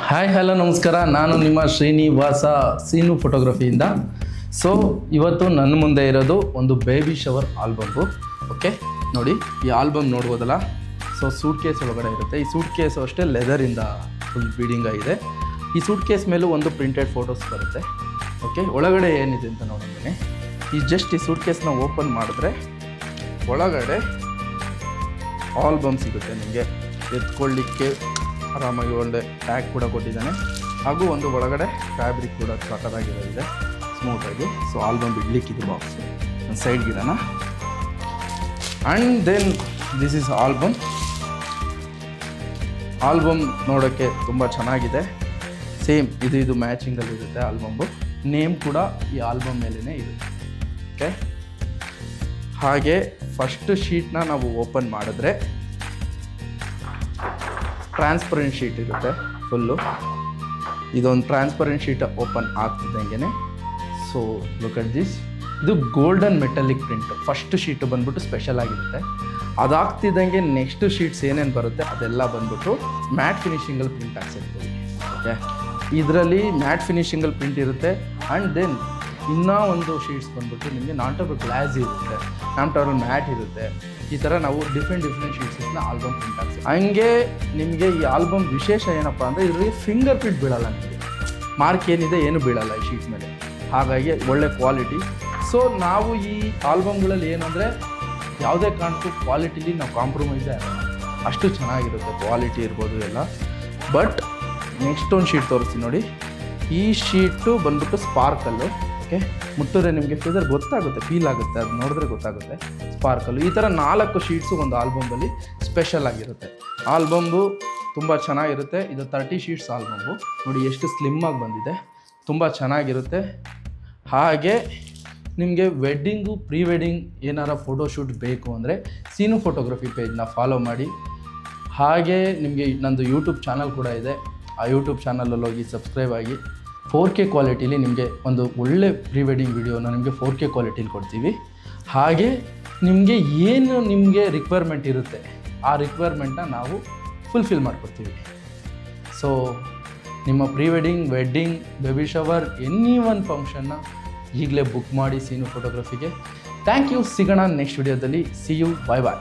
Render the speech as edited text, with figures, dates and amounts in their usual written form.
Hi hello ನಮಸ್ಕಾರ. ನಾನು ನಿಮ್ಮ ಶ್ರೀನಿವಾಸ ಸೀನು ಫೋಟೋಗ್ರಫಿಯಿಂದ. ಸೊ ಇವತ್ತು ನನ್ನ ಮುಂದೆ ಇರೋದು ಒಂದು ಬೇಬಿ ಶವರ್ ಆಲ್ಬಮ್ಮು. ಓಕೆ, ನೋಡಿ ಈ ಆಲ್ಬಮ್ ನೋಡ್ಬೋದಲ್ಲ. ಸೊ ಸೂಟ್ ಕೇಸ್ ಒಳಗಡೆ ಇರುತ್ತೆ. ಈ ಸೂಟ್ ಕೇಸು ಅಷ್ಟೇ ಲೆದರಿಂದ ಫುಲ್ ಬೀಡಿಂಗ್ ಆಗಿದೆ. ಈ ಸೂಟ್ ಕೇಸ್ ಮೇಲೂ ಒಂದು ಪ್ರಿಂಟೆಡ್ ಫೋಟೋಸ್ ಬರುತ್ತೆ. ಓಕೆ, ಒಳಗಡೆ ಏನಿದೆ ಅಂತ ನೋಡೋಣ. ಈ ಜಸ್ಟ್ ಈ ಸೂಟ್ ಕೇಸ್ನ ಓಪನ್ ಮಾಡಿದ್ರೆ ಒಳಗಡೆ ಆಲ್ಬಮ್ ಸಿಗುತ್ತೆ ನಿಮಗೆ. ಎತ್ಕೊಳ್ಳಿಕ್ಕೆ ಆರಾಮಾಗಿ ಒಳ್ಳೆ ಟ್ಯಾಗ್ ಕೂಡ ಕೊಟ್ಟಿದ್ದಾನೆ, ಹಾಗೂ ಒಂದು ಒಳಗಡೆ ಫ್ಯಾಬ್ರಿಕ್ ಕೂಡ ಸಖತ್ತಾಗಿರೋದಿದೆ ಸ್ಮೂತಾಗಿ. ಸೊ ಆಲ್ಬಮ್ ಬಿಡ್ಲಿಕ್ಕಿದೆ ಬಾಕ್ಸ್ ಒಂದು ಸೈಡ್ಗಿಡೋಣ. And then this is album ನೋಡೋಕ್ಕೆ ತುಂಬ ಚೆನ್ನಾಗಿದೆ. ಸೇಮ್ ಇದು ಮ್ಯಾಚಿಂಗಲ್ಲಿರುತ್ತೆ ಆಲ್ಬಮ್ಮು. ನೇಮ್ ಕೂಡ ಈ ಆಲ್ಬಮ್ ಮೇಲೇ ಇರುತ್ತೆ. ಓಕೆ, ಹಾಗೆ ಫಸ್ಟ್ ಶೀಟ್ನ ನಾವು ಓಪನ್ ಮಾಡಿದ್ರೆ ಟ್ರಾನ್ಸ್ಪರೆಂಟ್ ಶೀಟ್ ಇರುತ್ತೆ ಫುಲ್ಲು. ಇದೊಂದು ಟ್ರಾನ್ಸ್ಪರೆಂಟ್ ಶೀಟ್ ಓಪನ್ ಆಗ್ತಿದ್ದಂಗೆ, ಸೊ ಲುಕ್ ಅಟ್ ದಿಸ್. ಇದು golden metallic print. First sheet ಬಂದ್ಬಿಟ್ಟು ಸ್ಪೆಷಲ್ ಆಗಿರುತ್ತೆ. ಅದಾಗ್ತಿದ್ದಂಗೆ ನೆಕ್ಸ್ಟ್ ಶೀಟ್ಸ್ ಏನೇನು ಬರುತ್ತೆ ಅದೆಲ್ಲ ಬಂದ್ಬಿಟ್ಟು ಮ್ಯಾಟ್ ಫಿನಿಷಿಂಗಲ್ಲಿ ಪ್ರಿಂಟ್ ಹಾಕ್ಸಿರ್ತೀವಿ. ಓಕೆ, ಇದರಲ್ಲಿ ಮ್ಯಾಟ್ ಫಿನಿಷಿಂಗಲ್ಲಿ ಪ್ರಿಂಟ್ ಇರುತ್ತೆ. ಆ್ಯಂಡ್ ದೆನ್ ಇನ್ನೂ ಒಂದು ಶೀಟ್ಸ್ ಬಂದ್ಬಿಟ್ಟು ನಿಮಗೆ ನಾನ್ ಟವರ್ ಗ್ಲಾಸ್ ಇರುತ್ತೆ, ನಾನ್ ಟವರ್ ಮ್ಯಾಟ್ ಇರುತ್ತೆ. ಈ ಥರ ನಾವು ಡಿಫ್ರೆಂಟ್ ಶೀಟ್ಸನ್ನ ಆಲ್ಬಮ್ ಪ್ರಿಂಟ್ ಹಾಕ್ಸಿ. ಹಂಗೆ ನಿಮಗೆ ಈ ಆಲ್ಬಮ್ ವಿಶೇಷ ಏನಪ್ಪ ಅಂದರೆ ಇದರಲ್ಲಿ ಫಿಂಗರ್ ಪ್ರಿಂಟ್ ಬೀಳಲ್ಲ, ನಿಮಗೆ ಮಾರ್ಕ್ ಏನಿದೆ ಏನು ಬೀಳಲ್ಲ ಈ ಶೀಟ್ ಮೇಲೆ. ಹಾಗಾಗಿ ಒಳ್ಳೆ ಕ್ವಾಲಿಟಿ. ಸೊ ನಾವು ಈ ಆಲ್ಬಮ್ಗಳಲ್ಲಿ ಏನಂದರೆ ಯಾವುದೇ ಕಾರಣಕ್ಕೂ ಕ್ವಾಲಿಟಿಲಿ ನಾವು ಕಾಂಪ್ರಮೈಸೇ ಆಗಲ್ಲ, ಅಷ್ಟು ಚೆನ್ನಾಗಿರುತ್ತೆ ಕ್ವಾಲಿಟಿ ಇರ್ಬೋದು ಎಲ್ಲ. ಬಟ್ ನೆಕ್ಸ್ಟ್ ಒಂದು ಶೀಟ್ ತೋರಿಸ್ತೀನಿ ನೋಡಿ. ಈ ಶೀಟು ಬಂದ್ಬಿಟ್ಟು ಸ್ಪಾರ್ಕಲ್ಲು. ಓಕೆ, ಮುಟ್ಟಿದ್ರೆ ನಿಮಗೆ ಫೀಸರ್ ಗೊತ್ತಾಗುತ್ತೆ, ಫೀಲ್ ಆಗುತ್ತೆ, ಅದು ನೋಡಿದ್ರೆ ಗೊತ್ತಾಗುತ್ತೆ. ಸ್ಪಾರ್ಕಲ್ಲು ಈ ಥರ 4 ಶೀಟ್ಸು ಒಂದು ಆಲ್ಬಮ್ಮಲ್ಲಿ ಸ್ಪೆಷಲ್ ಆಗಿರುತ್ತೆ. ಆಲ್ಬಮ್ಮು ತುಂಬ ಚೆನ್ನಾಗಿರುತ್ತೆ. ಇದು 30 ಶೀಟ್ಸ್ ಆಲ್ಬಮ್ಮು. ನೋಡಿ ಎಷ್ಟು ಸ್ಲಿಮ್ಮಾಗಿ ಬಂದಿದೆ, ತುಂಬ ಚೆನ್ನಾಗಿರುತ್ತೆ. ಹಾಗೆ ನಿಮಗೆ ವೆಡ್ಡಿಂಗು ಪ್ರೀ ವೆಡ್ಡಿಂಗ್ ಏನಾರ ಫೋಟೋಶೂಟ್ ಬೇಕು ಅಂದರೆ ಸೀನು ಫೋಟೋಗ್ರಫಿ ಪೇಜ್ನ ಫಾಲೋ ಮಾಡಿ. ಹಾಗೆ ನಿಮಗೆ ನಂದು ಯೂಟ್ಯೂಬ್ ಚಾನಲ್ ಕೂಡ ಇದೆ. ಆ ಯೂಟ್ಯೂಬ್ ಚಾನಲಲ್ಲಿ ಹೋಗಿ ಸಬ್ಸ್ಕ್ರೈಬ್ ಆಗಿ. 4K ಕ್ವಾಲಿಟೀಲಿ ನಿಮಗೆ ಒಂದು ಒಳ್ಳೆ ಪ್ರೀ ವೆಡ್ಡಿಂಗ್ ವಿಡಿಯೋನ ನಿಮಗೆ 4K ಕ್ವಾಲಿಟೀಲಿ ಕೊಡ್ತೀವಿ. ಹಾಗೆ ನಿಮಗೆ ರಿಕ್ವೈರ್ಮೆಂಟ್ ಇರುತ್ತೆ, ಆ ರಿಕ್ವೈರ್ಮೆಂಟ್ನ ನಾವು ಫುಲ್ಫಿಲ್ ಮಾಡಿಕೊಡ್ತೀವಿ. ಸೊ ನಿಮ್ಮ pre wedding, wedding, baby shower, any one ಫಂಕ್ಷನ್ನ ಈಗಲೇ ಬುಕ್ ಮಾಡಿ ಸೀನು ಫೋಟೋಗ್ರಫಿಗೆ. Thank you. ಸಿಗೋಣ ನೆಕ್ಸ್ಟ್ ವಿಡಿಯೋದಲ್ಲಿ. See you. Bye bye.